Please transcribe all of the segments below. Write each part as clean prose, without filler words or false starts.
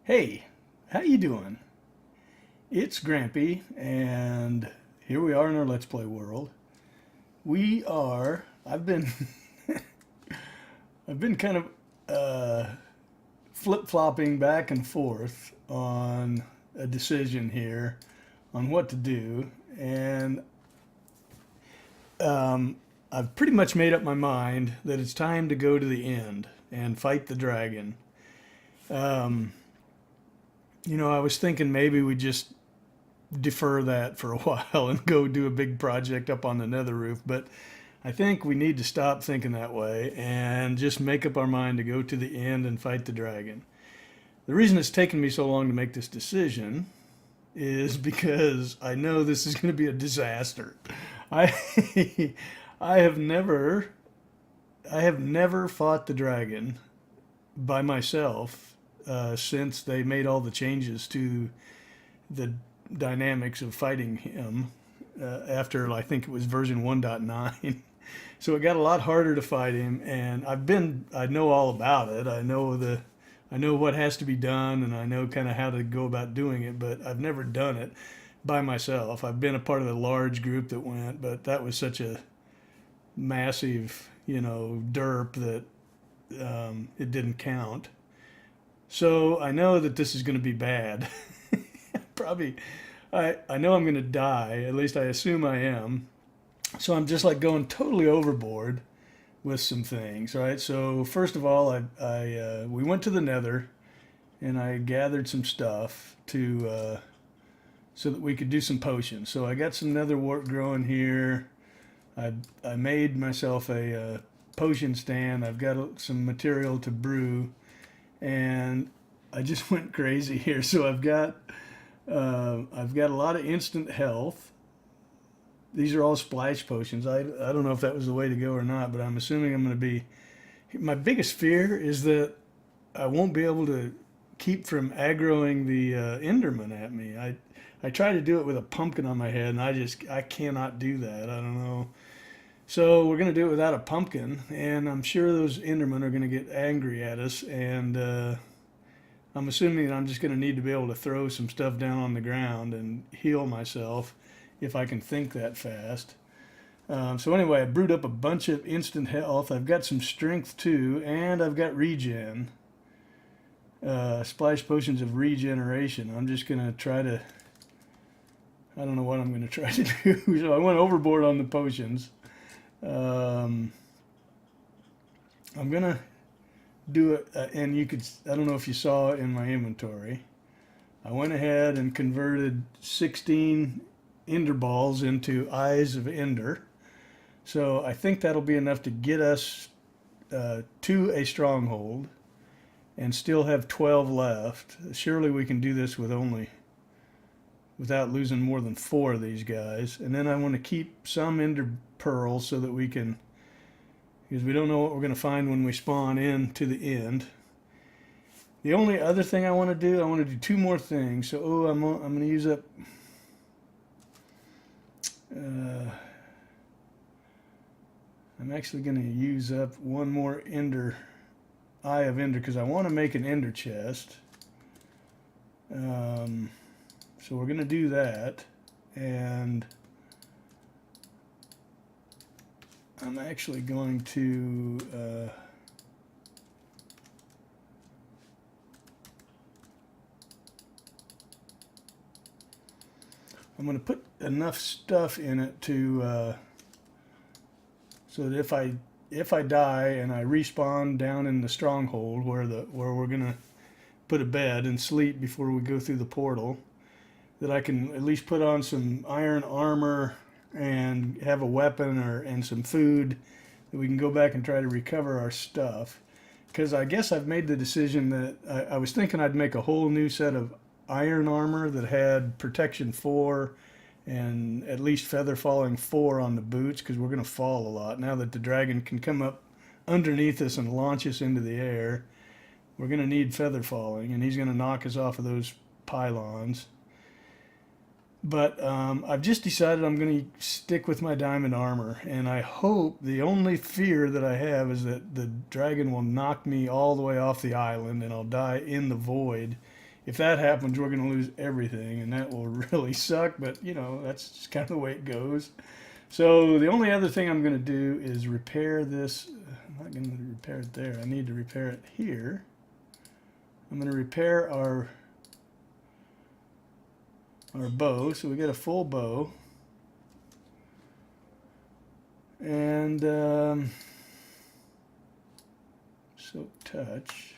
Hey, how you doing? It's Grampy, and here we are in our Let's Play world. We are. I've been kind of flip flopping back and forth on a decision here on what to do, and I've pretty much made up my mind that it's time to go to the end and fight the dragon. Um, I was thinking maybe we just defer that for a while and go do a big project up on the nether roof. But I think we need to stop thinking that way and just make up our mind to go to the end and fight the dragon. The reason it's taken me so long to make this decision is because I know this is going to be a disaster. I I have never I have never fought the dragon by myself since they made all the changes to the dynamics of fighting him after I think it was version 1.9. So it got a lot harder to fight him, and I know all about it. I know what has to be done, and I know kind of how to go about doing it, but I've never done it by myself. I've been a part of a large group that went, but that was such a massive, derp that it didn't count. So I know that this is going to be bad. Probably, I know I'm going to die. At least I assume I am. So I'm just like going totally overboard with some things, right? So first of all, we went to the Nether, and I gathered some stuff to so that we could do some potions. So I got some Nether wart growing here. I made myself a potion stand. I've got some material to brew, and I just went crazy here. So I've got a lot of instant health. These are all splash potions. I don't know if that was the way to go or not, but I'm assuming I'm going to be. My biggest fear is that I won't be able to keep from aggroing the Enderman at me. I try to do it with a pumpkin on my head, and I cannot do that. I don't know. So we're going to do it without a pumpkin, and I'm sure those Endermen are going to get angry at us, and I'm assuming that I'm just going to need to be able to throw some stuff down on the ground and heal myself if I can think that fast. So anyway, I brewed up a bunch of instant health. I've got some strength too, and I've got regen. Splash potions of regeneration. I'm just going to try to. I don't know what I'm going to try to do. So I went overboard on the potions. I'm going to do it, and you could. I don't know if you saw it in my inventory. I went ahead and converted 16 Ender balls into Eyes of Ender. So I think that'll be enough to get us to a stronghold and still have 12 left. Surely we can do this without losing more than 4 of these guys. And then I want to keep some Ender pearls so that we can, because we don't know what we're going to find when we spawn in to the end. The only other thing I want to do, I want to do 2 more things. So I'm going to use up. I'm actually going to use up 1 more Eye of Ender because I want to make an Ender chest. So we're going to do that, and I'm actually going to put enough stuff in it to so that if I die and I respawn down in the stronghold where we're gonna put a bed and sleep before we go through the portal, that I can at least put on some iron armor and have a weapon and some food that we can go back and try to recover our stuff. Because I guess I've made the decision that I was thinking I'd make a whole new set of iron armor that had protection 4 and at least feather falling 4 on the boots, because we're going to fall a lot. Now that the dragon can come up underneath us and launch us into the air, we're going to need feather falling, and he's going to knock us off of those pylons. But I've just decided I'm going to stick with my diamond armor, and I hope, the only fear that I have is that the dragon will knock me all the way off the island and I'll die in the void if that happens, we're going to lose everything, and that will really suck. But you know, that's just kind of the way it goes. So the only other thing I'm going to do is repair this. I'm not going to repair it there. I need to repair it here. I'm going to repair our bow. So we got a full bow. And silk touch.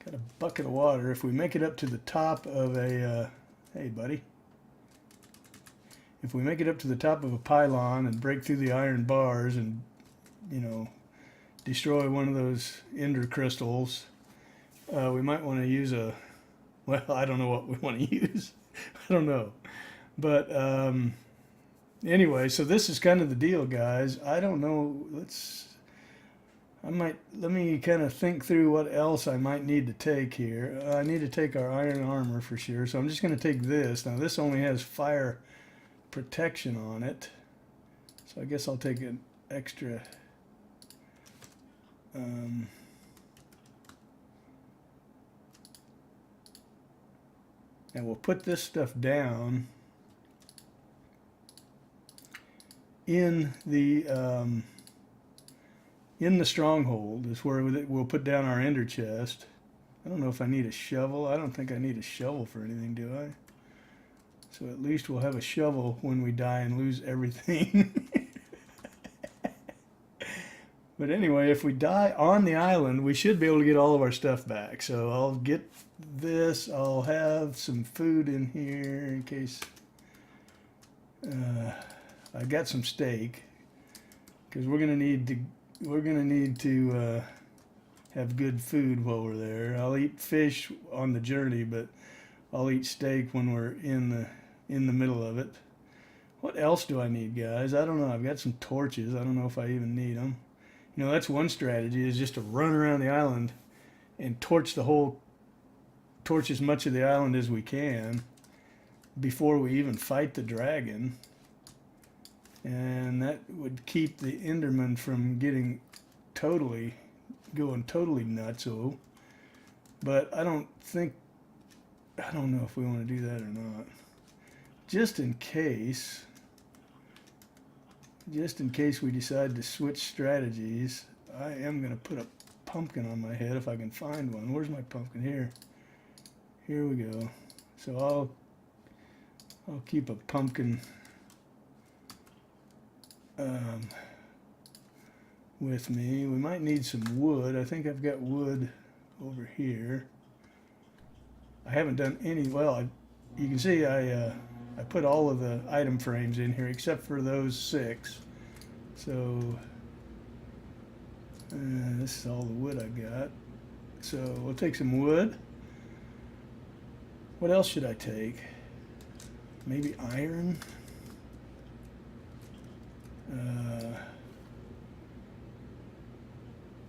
Got a bucket of water. If we make it up to the top of a, hey buddy. If we make it up to the top of a pylon and break through the iron bars and, you know, destroy one of those ender crystals, we might want to use a, well, I don't know what we want to use. I don't know. But anyway, so this is kind of the deal, guys. I don't know. Let me kind of think through what else I might need to take here. I need to take our iron armor for sure. So I'm just going to take this. Now this only has fire protection on it. So I guess I'll take an extra. And we'll put this stuff down in the stronghold. Is where we'll put down our ender chest. I don't know if I need a shovel. I don't think I need a shovel for anything, do I? So at least we'll have a shovel when we die and lose everything. But anyway, if we die on the island, we should be able to get all of our stuff back. So I'll get this. I'll have some food in here in case. I got some steak because we're gonna need to have good food while we're there. I'll eat fish on the journey, but I'll eat steak when we're in the middle of it. What else do I need, guys? I don't know. I've got some torches. I don't know if I even need them. You know, that's one strategy, is just to run around the island and torch as much of the island as we can before we even fight the dragon. And that would keep the Enderman from going totally nutso. But I don't know if we want to do that or not. Just in case we decide to switch strategies, I am going to put a pumpkin on my head if I can find one. Where's my pumpkin? Here we go. So I'll keep a pumpkin with me. We might need some wood. I think I've got wood over here. I haven't done any. Well, you can see I put all of the item frames in here except for those 6. So this is all the wood I got. So we'll take some wood. What else should I take? Maybe iron.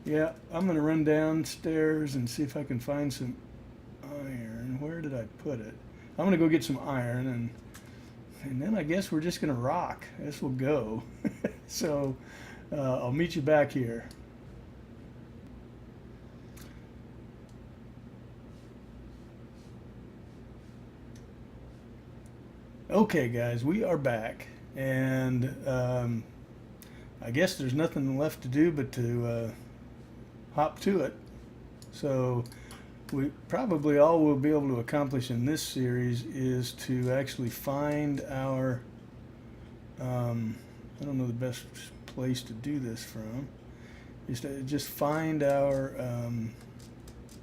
Yeah, I'm going to run downstairs and see if I can find some iron. Where did I put it? I'm going to go get some iron, and then I guess we're just going to rock. This will go. So I'll meet you back here. Okay, guys, we are back, and I guess there's nothing left to do but to hop to it. So we probably all we'll be able to accomplish in this series is to actually find our I don't know the best place to do this from, is to just find our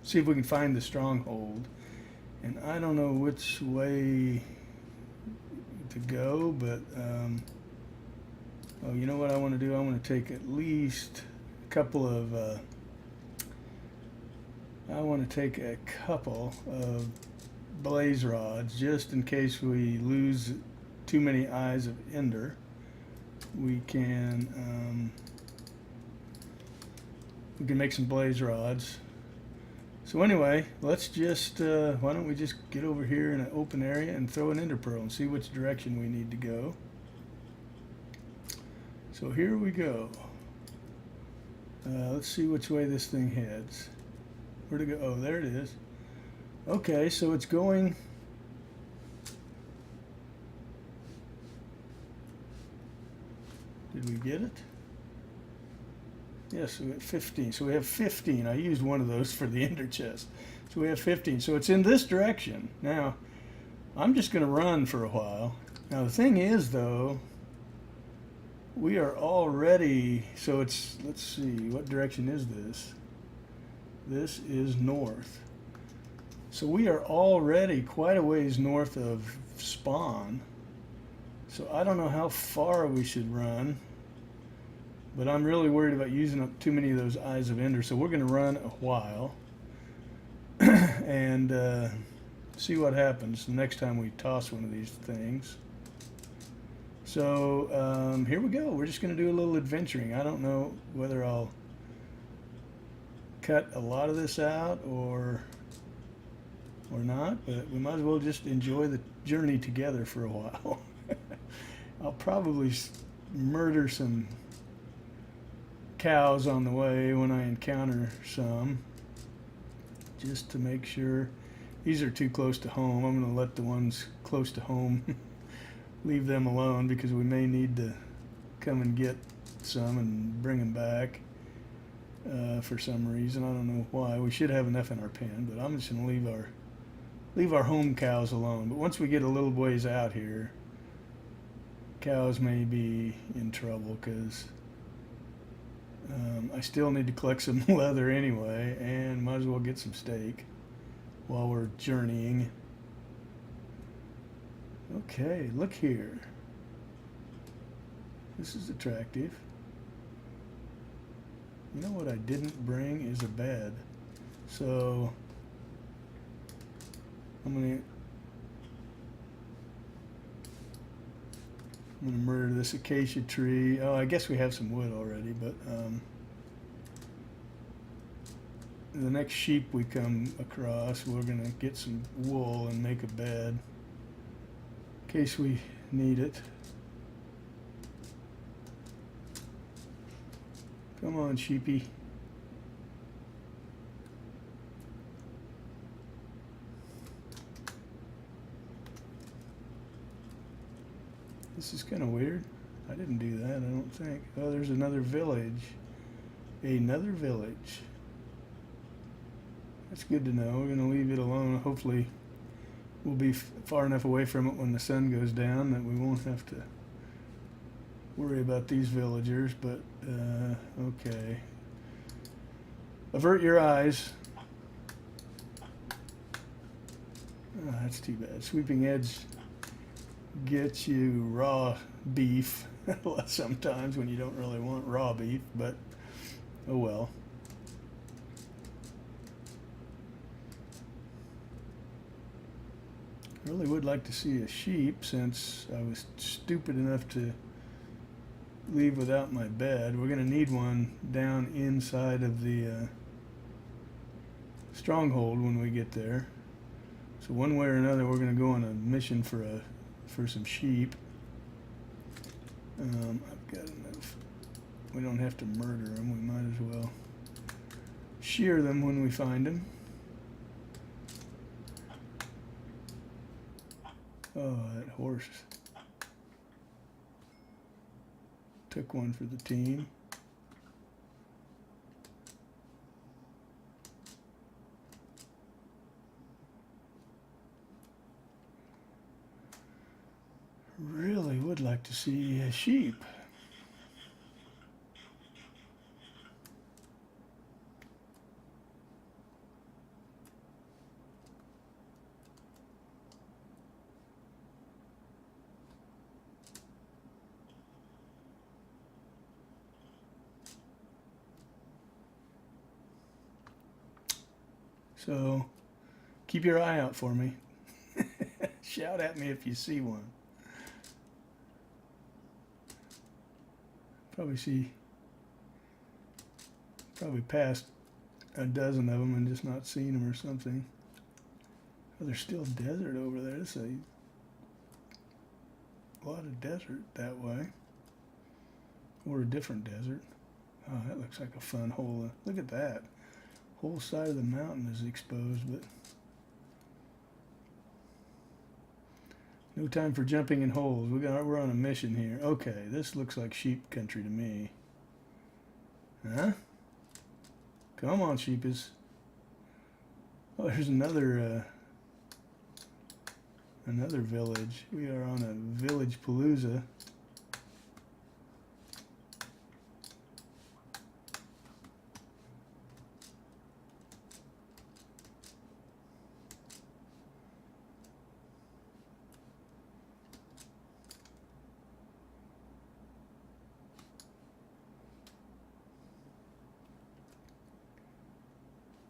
see if we can find the stronghold. And I don't know which way to go, but oh, you know what I want to do? I want to take at least a couple of blaze rods just in case we lose too many eyes of Ender. We can make some blaze rods. So anyway, let's just why don't we just get over here in an open area and throw an ender pearl and see which direction we need to go. So here we go. Let's see which way this thing heads. Where'd it go? Oh, there it is. Okay, so it's going. Did we get it? Yes, we got 15. So we have 15. I used one of those for the ender chest. So we have 15. So it's in this direction. Now, I'm just going to run for a while. Now, the thing is, though, we are already. So it's. Let's see. What direction is this? This is north. So we are already quite a ways north of spawn. So I don't know how far we should run. But I'm really worried about using up too many of those Eyes of Ender. So we're going to run a while and see what happens the next time we toss one of these things. So here we go. We're just going to do a little adventuring. I don't know whether I'll cut a lot of this out or not, but we might as well just enjoy the journey together for a while. I'll probably murder some cows on the way when I encounter some, just to make sure. These are too close to home. I'm going to let the ones close to home leave them alone, because we may need to come and get some and bring them back for some reason. I don't know why. We should have enough in our pen, but I'm just going to leave our home cows alone. But once we get a little ways out here, cows may be in trouble, because I still need to collect some leather anyway, and might as well get some steak while we're journeying. Okay, look here. This is attractive. You know what I didn't bring is a bed. So I'm gonna murder this acacia tree. Oh, I guess we have some wood already, but the next sheep we come across, we're gonna get some wool and make a bed in case we need it. Come on, sheepy. This is kind of weird. I didn't do that, I don't think. Oh, there's another village. Another village. That's good to know. We're going to leave it alone. Hopefully we'll be far enough away from it when the sun goes down that we won't have to worry about these villagers. But, okay. Avert your eyes. Oh, that's too bad. Sweeping edge gets you raw beef sometimes when you don't really want raw beef, but oh well. I really would like to see a sheep, since I was stupid enough to leave without my bed. We're going to need one down inside of the stronghold when we get there. So one way or another, we're going to go on a mission for some sheep. I've got enough. We don't have to murder them. We might as well shear them when we find them. Oh, that horse took one for the team. Really would like to see a sheep. So keep your eye out for me. Shout at me if you see one. Probably passed a dozen of them and just not seen them or something. Oh, there's still desert over there. There's a lot of desert that way. Or a different desert. Oh, that looks like a fun hole. Look at that. Whole side of the mountain is exposed, but no time for jumping in holes. We're on a mission here. Okay, this looks like sheep country to me. Huh? Come on, sheepies. Oh, there's another village. We are on a village palooza.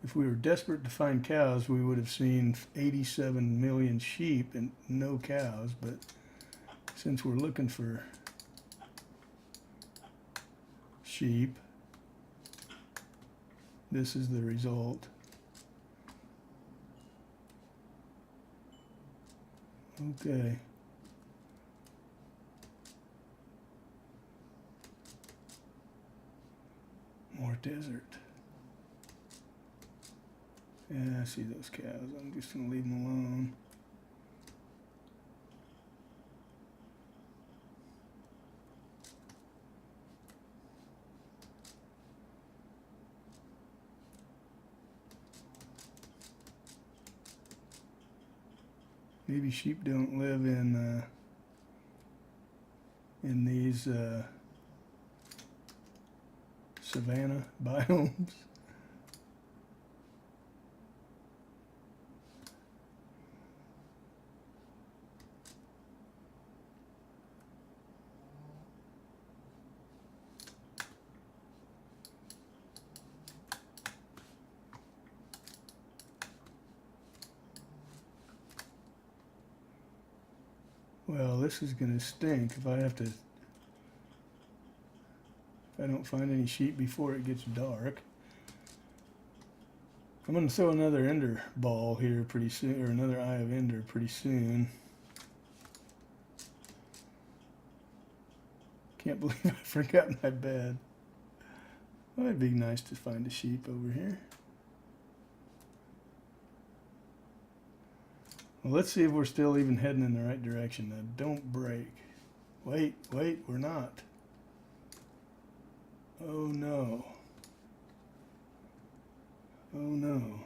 If we were desperate to find cows, we would have seen 87 million sheep and no cows, but since we're looking for sheep, this is the result. Okay. More desert. Yeah, I see those cows. I'm just going to leave them alone. Maybe sheep don't live in these savanna biomes. Well, this is going to stink if I don't find any sheep before it gets dark. I'm going to throw another ender ball here pretty soon, or another eye of ender pretty soon. Can't believe I forgot my bed. Well, it'd be nice to find a sheep over here. Well, let's see if we're still even heading in the right direction. Now, don't break. Wait, we're not. Oh no. Oh no.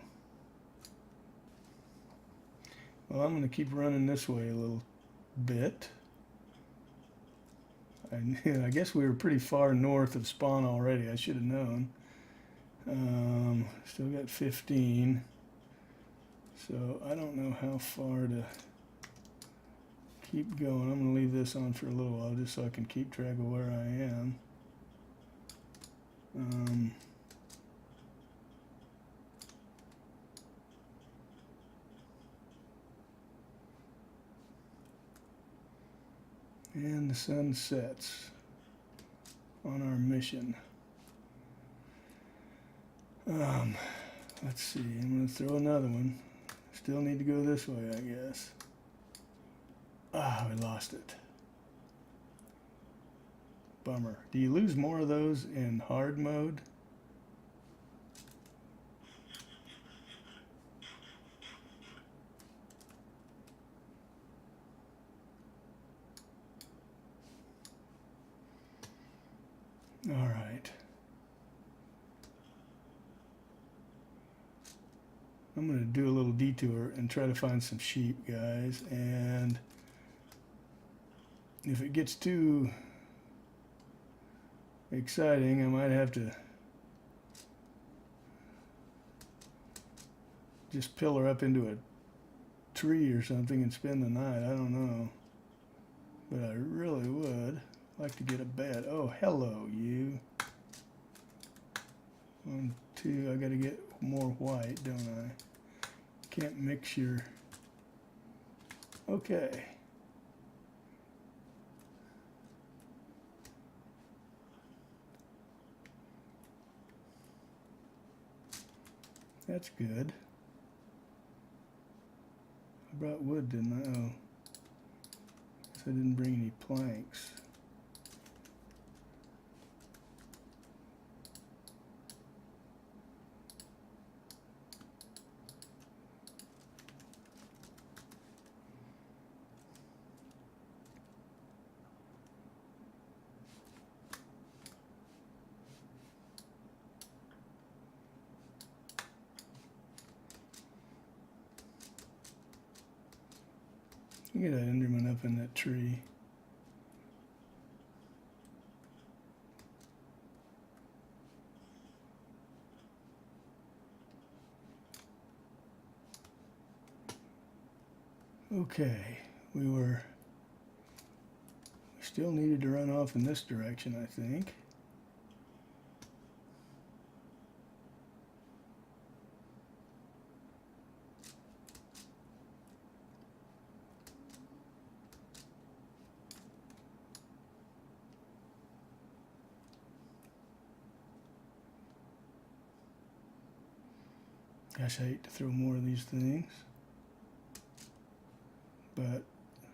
Well, I'm going to keep running this way a little bit. I guess we were pretty far north of spawn already. I should have known. Still got 15. So I don't know how far to keep going. I'm going to leave this on for a little while just so I can keep track of where I am. And the sun sets on our mission. Let's see, I'm going to throw another one. Still need to go this way, I guess. Ah, we lost it. Bummer. Do you lose more of those in hard mode? All right. I'm going to do a little detour and try to find some sheep, guys. And if it gets too exciting, I might have to just pillar up into a tree or something and spend the night. I don't know. But I really would like to get a bed. Oh, hello, you. 1, 2, I got to get more white, don't I? Can't mix your... Okay. That's good. I brought wood, didn't I? Oh. Guess I didn't bring any planks. Look at that Enderman up in that tree. Okay, we still needed to run off in this direction, I think. Gosh, I hate to throw more of these things, but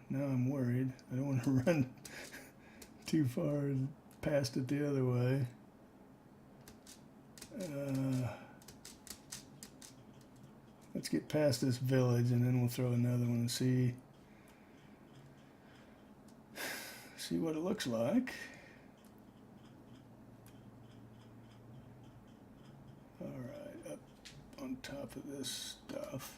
now I'm worried. I don't want to run too far and past it the other way. Let's get past this village and then we'll throw another one and see what it looks like. All right, up on top of this stuff.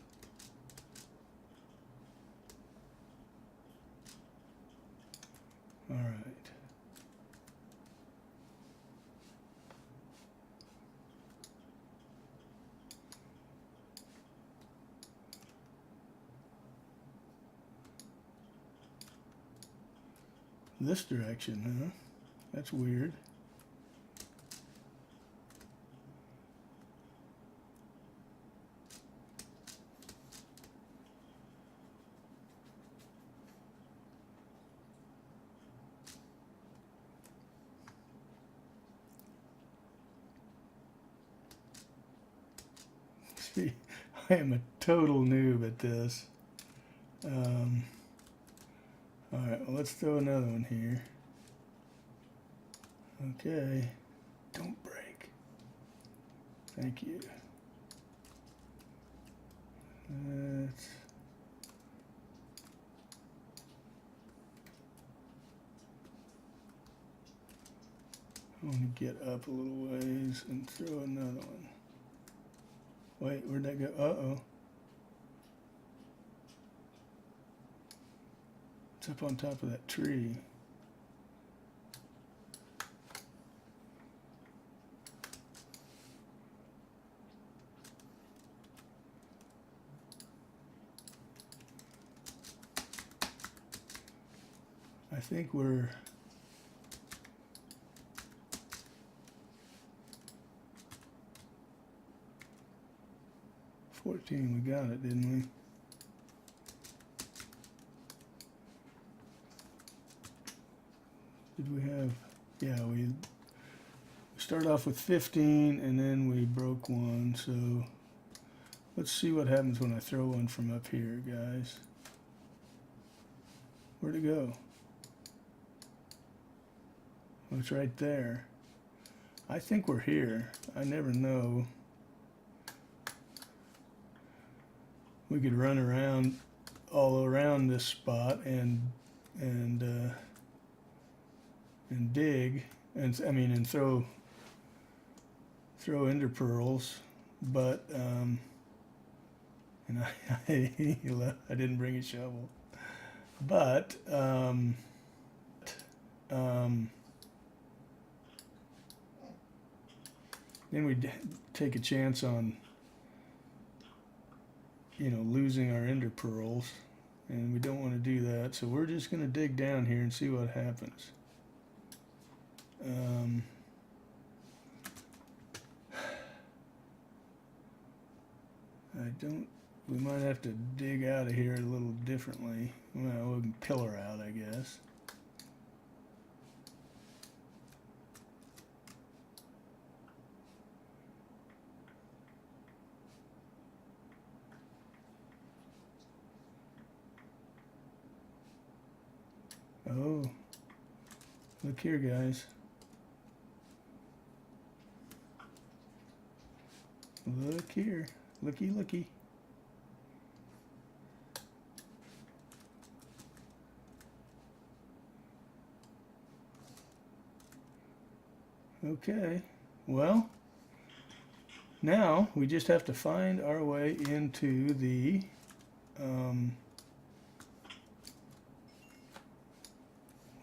All right. This direction, huh? That's weird. See, I am a total noob at this. All right, well, let's throw another one here. Okay, don't break. Thank you. Let's I want to get up a little ways and throw another one. Wait, where'd that go? Uh-oh. It's up on top of that tree. I think we're we got it, didn't we? Did we have, yeah, we started off with 15 and then we broke one, so let's see what happens when I throw one from up here, guys. Where'd it go? Oh, it's right there. I think we're here. I never know. We could run around all around this spot and dig and throw ender pearls, but and I didn't bring a shovel, but then we'd take a chance on losing our ender pearls, and we don't want to do that, so we're just going to dig down here and see what happens. We might have to dig out of here a little differently. Well, we can pillar out, I guess. Oh, look here, guys. Look here. Looky, looky. Okay, well, now we just have to find our way into the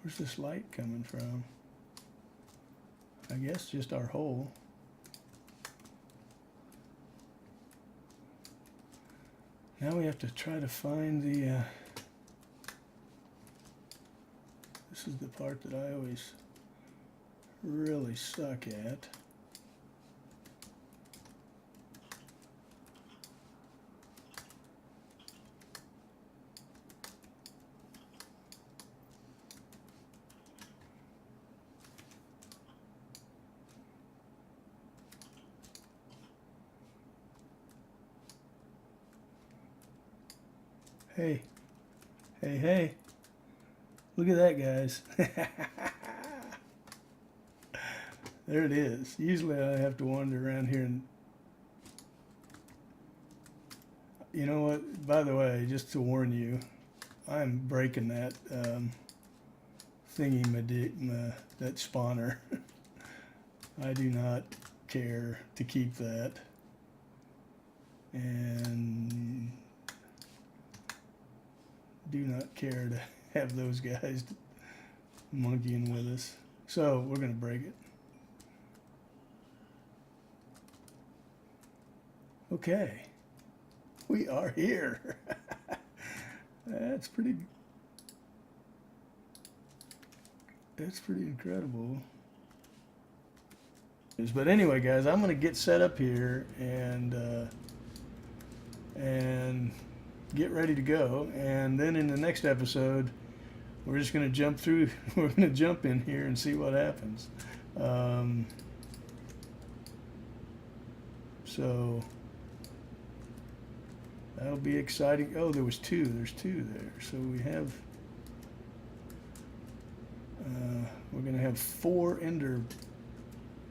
Where's this light coming from? I guess just our hole. Now we have to try to find the, this is the part that I always really suck at. Hey, hey, hey, look at that, guys. There it is. Usually I have to wander around here and, you know what, by the way, just to warn you, I'm breaking that that spawner. I do not care to keep that. And do not care to have those guys monkeying with us. So we're going to break it. Okay. We are here. That's pretty incredible. But anyway, guys, I'm going to get set up here and get ready to go, and then in the next episode we're just going to jump through we're going to jump in here and see what happens. So that'll be exciting. Oh, there's two there, so we have we're going to have 4 ender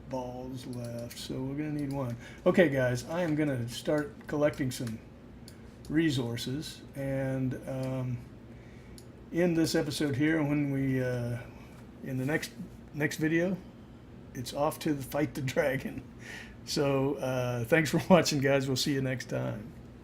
balls left, so we're going to need 1. Okay, guys, I am going to start collecting some resources, and in this episode here, when we in the next video, it's off to fight the dragon. So thanks for watching, guys. We'll see you next time.